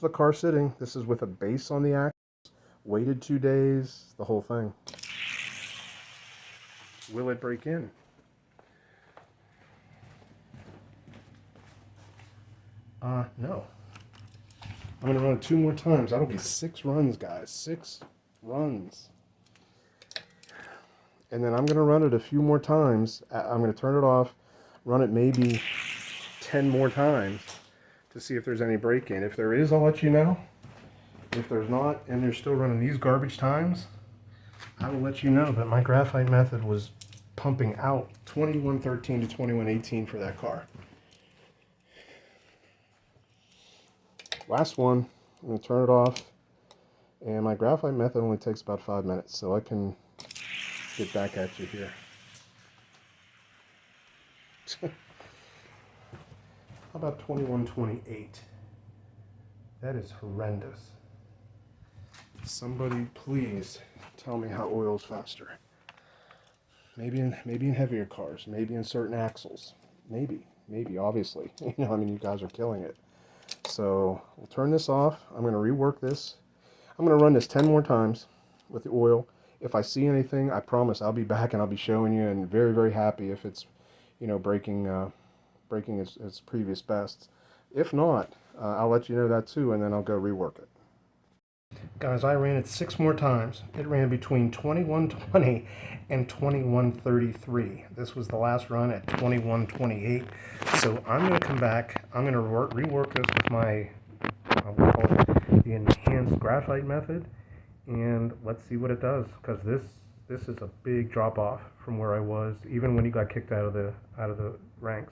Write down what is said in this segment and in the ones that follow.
The car sitting. This is with a base on the axle. Waited 2 days. The whole thing. Will it break in? No. I'm going to run it 2 more times. That'll be 6 runs, guys. 6 runs. And then I'm going to run it a few more times. I'm going to turn it off, run it maybe 10 more times to see if there's any break-in. If there is, I'll let you know. If there's not, and they're still running these garbage times, I will let you know. But my graphite method was pumping out 2113 to 2118 for that car. Last one, I'm going to turn it off. And my graphite method only takes about 5 minutes, so I can get back at you here. How about 2128? That is horrendous. Somebody please tell me how oil's faster. Maybe in heavier cars, maybe in certain axles. Maybe, obviously. You mean, you guys are killing it. So we'll turn this off. I'm going to rework this. I'm going to run this 10 more times with the oil. If I see anything, I promise I'll be back and I'll be showing you, and very, very happy if it's, breaking its previous bests. If not, I'll let you know that too, and then I'll go rework it. Guys, I ran it 6 more times. It ran between 2120 and 2133. This was the last run at 2128. So I'm going to come back. I'm going to rework this with my, we'll call it the enhanced graphite method. And let's see what it does, because this is a big drop off from where I was, even when you got kicked out of the ranks.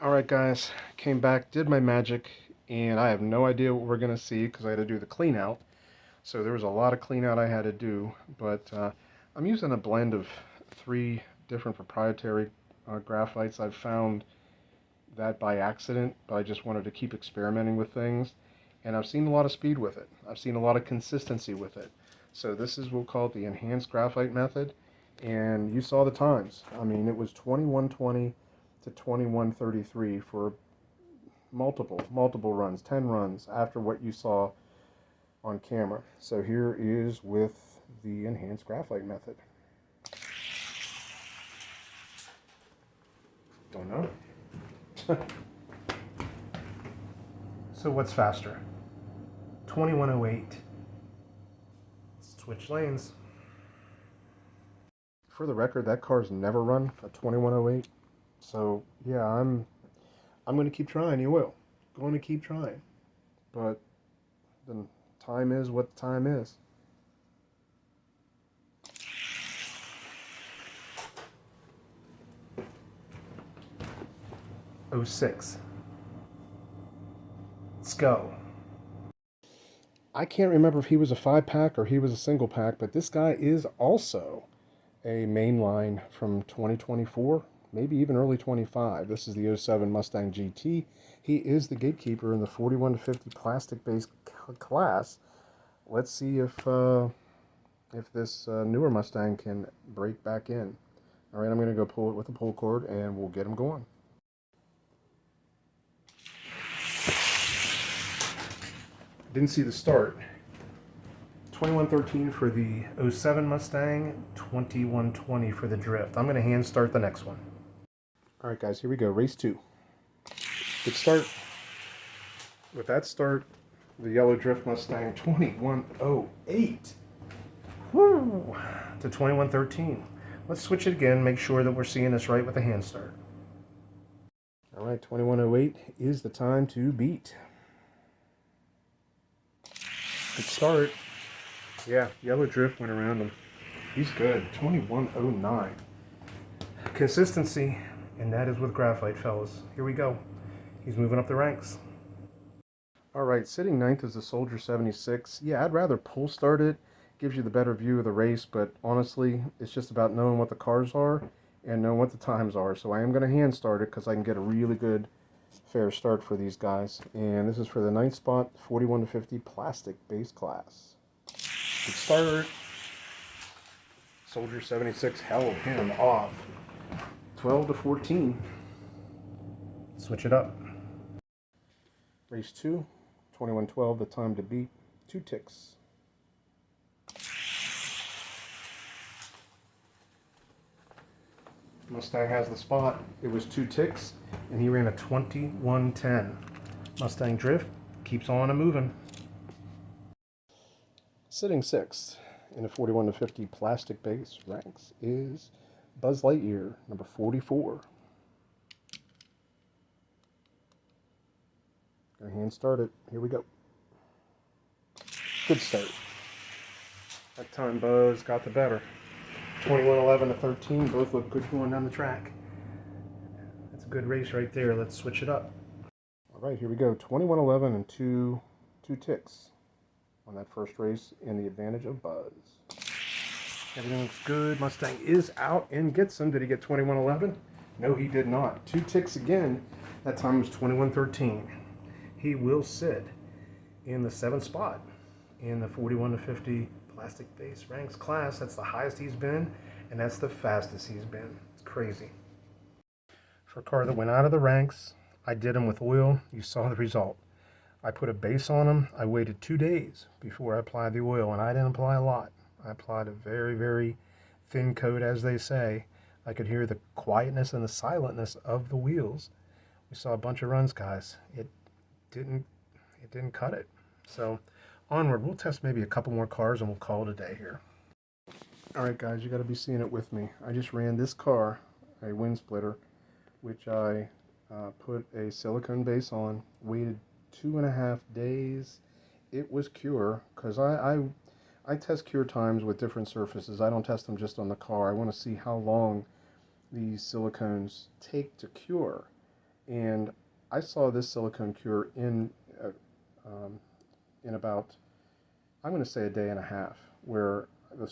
All right, guys, came back, did my magic, and I have no idea what we're gonna see because I had to do the clean out. So there was a lot of clean out I had to do, but I'm using a blend of 3 different proprietary graphites. I've found that by accident, but I just wanted to keep experimenting with things. And I've seen a lot of speed with it. I've seen a lot of consistency with it. So this is what we'll call the enhanced graphite method. And you saw the times. I mean, it was 2120 to 2133 for multiple runs, 10 runs after what you saw on camera. So here is with the enhanced graphite method. Don't know. So what's faster? 2108. Switch lanes. For the record, that car's never run a 2108. So yeah, I'm going to keep trying. You will. Going to keep trying. But the time is what the time is. '06. Let's go. I can't remember if he was a 5-pack or he was a single pack, but this guy is also a mainline from 2024, maybe even early 25. This is the '07 Mustang GT. He is the gatekeeper in the 41 to 50 plastic-based class. Let's see if this newer Mustang can break back in. All right, I'm going to go pull it with a pull cord, and we'll get him going. Didn't see the start. 2113 for the '07 Mustang, 2120 for the Drift. I'm going to hand start the next one. All right, guys, here we go. Race 2. Good start. With that start, the yellow Drift Mustang 2108. Woo! To 2113. Let's switch it again, make sure that we're seeing this right with the hand start. All right, 2108 is the time to beat. Good start. Yeah, yellow Drift went around him. He's good. 2109. Consistency, and that is with graphite, fellas. Here we go. He's moving up the ranks. All right, sitting 9th is the Soldier 76. Yeah, I'd rather pull start it. Gives you the better view of the race, but honestly, it's just about knowing what the cars are and knowing what the times are. So I am going to hand start it because I can get a really good fair start for these guys. And this is for the 9th spot, 41 to 50 plastic base class. Good start. Soldier 76 held him off. 12 to 14. Switch it up. Race 2, 2112, the time to beat, 2 ticks. Mustang has the spot. It was 2 ticks, and he ran a 2110. Mustang Drift keeps on and moving. Sitting 6th in a 41 to 50 plastic base ranks is Buzz Lightyear, number 44. Gonna hand start it. Here we go. Good start. That time Buzz got the better. 2111 to 13, both look good going down the track. That's a good race right there. Let's switch it up. All right, here we go. 2111 and two ticks on that first race in the advantage of Buzz. Everything looks good. Mustang is out and gets him. Did he get 2111? No, he did not. 2 ticks again. That time was 2113. He will sit in the 7th spot in the 41 to 50 plastic base ranks class. That's the highest he's been, and that's the fastest he's been. It's crazy. For a car that went out of the ranks, I did him with oil. You saw the result. I put a base on him. I waited 2 days before I applied the oil, and I didn't apply a lot. I applied a very, very thin coat, as they say. I could hear the quietness and the silentness of the wheels. We saw a bunch of runs, guys. It didn't cut it. So onward. We'll test maybe a couple more cars and we'll call it a day here. All right, guys, you got to be seeing it with me. I just ran this car, a wind splitter, which I put a silicone base on, waited 2.5 days. It was cure, because I test cure times with different surfaces. I don't test them just on the car. I want to see how long these silicones take to cure. And I saw this silicone cure in about, I'm going to say, a day and a half, where the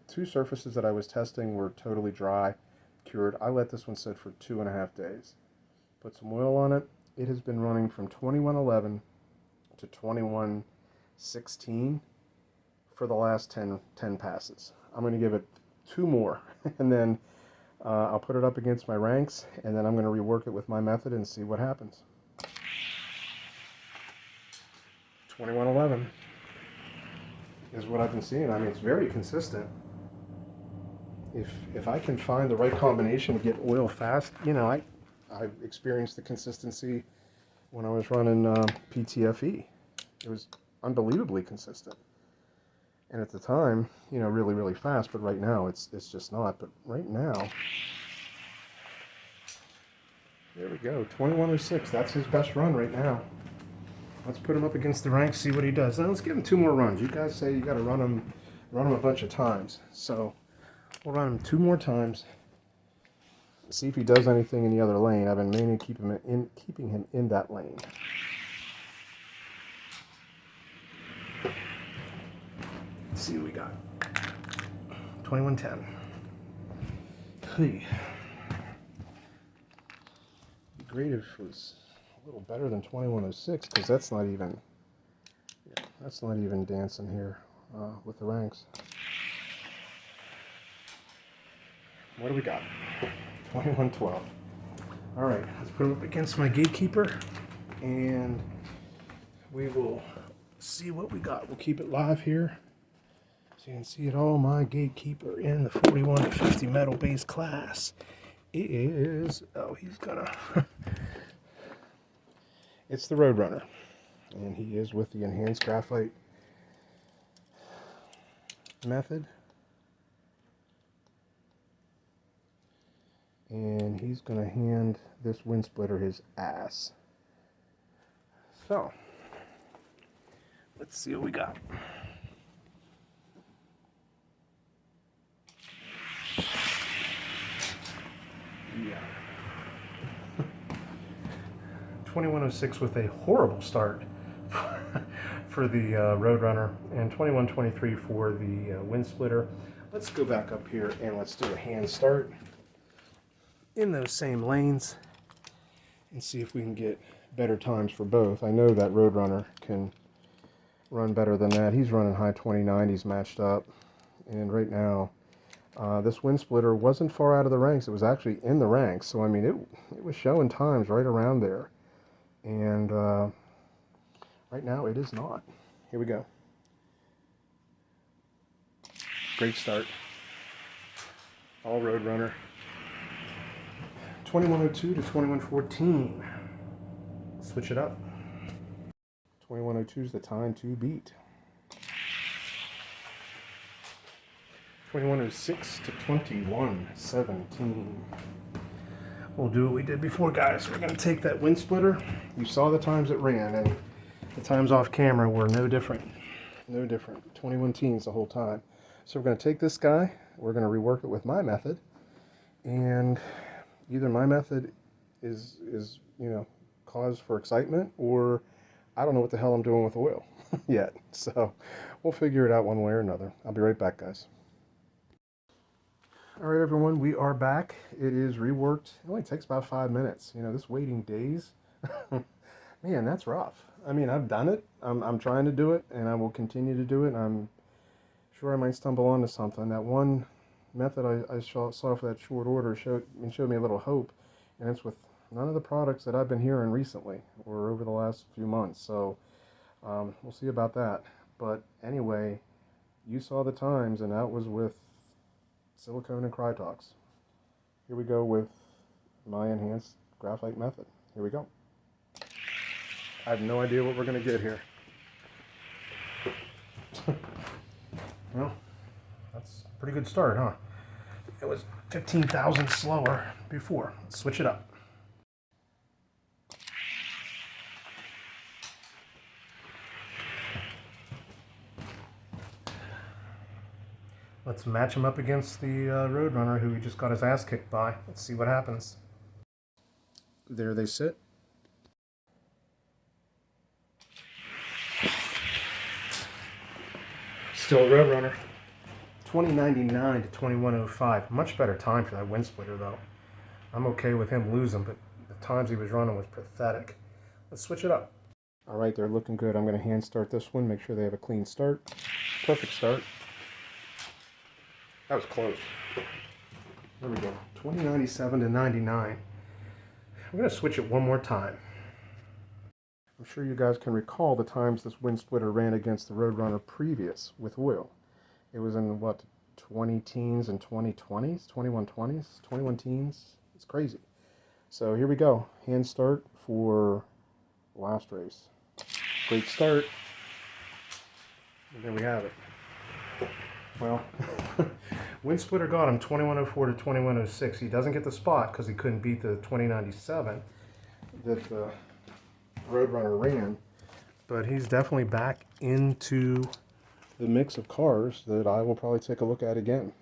2 surfaces that I was testing were totally dry, cured. I let this one sit for 2.5 days. Put some oil on it. It has been running from 2111 to 2116 for the last 10 passes. I'm going to give it 2 more, and then I'll put it up against my ranks, and then I'm going to rework it with my method and see what happens. 2111 is what I've been seeing. I mean, it's very consistent. If I can find the right combination to get oil fast, you know, I've experienced the consistency when I was running PTFE. It was unbelievably consistent. And at the time, you know, really, really fast, but right now it's just not. But right now, there we go, 2106. That's his best run right now. Let's put him up against the ranks, see what he does. Now let's give him 2 more runs. You guys say you got to run him a bunch of times. So we'll run him 2 more times. See if he does anything in the other lane. I've been mainly keeping him in that lane. Let's see what we got. 2110. Hey. It'd be great if it was a little better than 2106, because that's not even dancing here with the ranks. What do we got? 2112. All right, let's put him up against my gatekeeper, and we will see what we got. We'll keep it live here, so you can see it all. My gatekeeper in the 41 to 50 metal base class is, he's gonna, it's the Roadrunner, and he is with the enhanced graphite method. And he's going to hand this wind splitter his ass. So, let's see what we got. Yeah. 2106 with a horrible start for the Roadrunner, and 2123 for the wind splitter. Let's go back up here and let's do a hand start in those same lanes and see if we can get better times for both. I know that Roadrunner can run better than that. He's running high 2090s matched up, and right now this wind splitter wasn't far out of the ranks. It was actually in the ranks, so I mean it was showing times right around there. And Right now, it is not. Here we go. Great start. All Roadrunner. 2102 to 2114. Switch it up. 2102 is the time to beat. 2106 to 2117. We'll do what we did before, guys. We're going to take that wind splitter. You saw the times it ran, and the times off camera were no different. No different. 21 teens the whole time. So we're going to take this guy. We're going to rework it with my method. And either my method is cause for excitement, or I don't know what the hell I'm doing with oil yet. So we'll figure it out one way or another. I'll be right back, guys. All right, everyone, we are back. It is reworked. It only takes about 5 minutes. This waiting days, man, that's rough. I mean, I've done it. I'm trying to do it, and I will continue to do it. I'm sure I might stumble onto something. That one method I saw for that short order showed me a little hope, and it's with none of the products that I've been hearing recently or over the last few months. So we'll see about that. But anyway, you saw the times, and that was with silicone and Krytox. Here we go with my enhanced graphite method. Here we go. I have no idea what we're going to get here. Well, that's a pretty good start, huh? It was 15,000 slower before. Let's switch it up. Let's match him up against the Roadrunner, who he just got his ass kicked by. Let's see what happens. There they sit. Still a Roadrunner. 2099 to 2105. Much better time for that wind splitter, though. I'm okay with him losing, but the times he was running was pathetic. Let's switch it up. All right, they're looking good. I'm going to hand start this one, make sure they have a clean start. Perfect start. That was close. There we go. 2097 to 99. I'm going to switch it one more time. I'm sure you guys can recall the times this wind splitter ran against the Roadrunner previous with oil. It was in, what, 20 teens and 2020s? 2120s? 21 teens? It's crazy. So here we go. Hand start for last race. Great start. And there we have it. Well, wind splitter got him 2104 to 2106. He doesn't get the spot because he couldn't beat the 2097 that the Roadrunner ran, but he's definitely back into the mix of cars that I will probably take a look at again.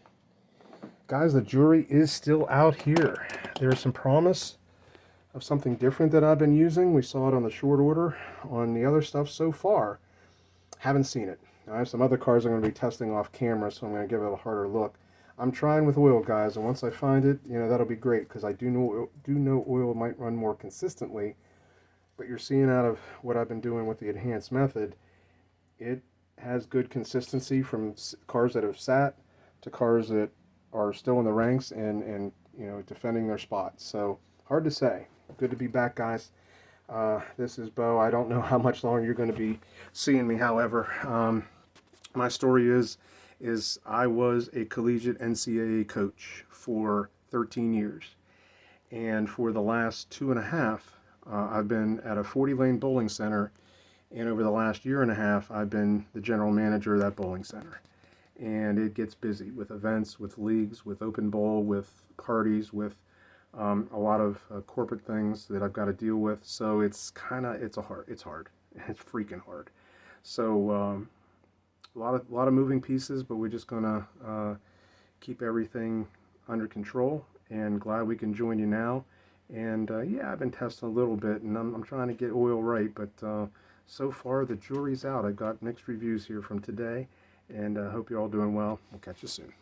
Guys, the jury is still out here. There's some promise of something different that I've been using. We saw it on the short order. On the other stuff so far, haven't seen it. I have some other cars I'm going to be testing off camera, so I'm going to give it a harder look. I'm trying with oil, guys, and once I find it, that'll be great, because I do know oil might run more consistently. But you're seeing out of what I've been doing with the enhanced method, it has good consistency from cars that have sat to cars that are still in the ranks and defending their spots. So hard to say. Good to be back, guys. This is Bo. I don't know how much longer you're going to be seeing me. However, my story is I was a collegiate NCAA coach for 13 years, and for the last 2.5, I've been at a 40-lane bowling center, and over the last year and a half, I've been the general manager of that bowling center. And it gets busy with events, with leagues, with open bowl, with parties, with a lot of corporate things that I've got to deal with. So it's hard. It's freaking hard. So a lot of moving pieces, but we're just gonna keep everything under control. And glad we can join you now. And yeah, I've been testing a little bit, and I'm trying to get oil right, but so far the jury's out. I've got mixed reviews here from today, and I hope you're all doing well. We'll catch you soon.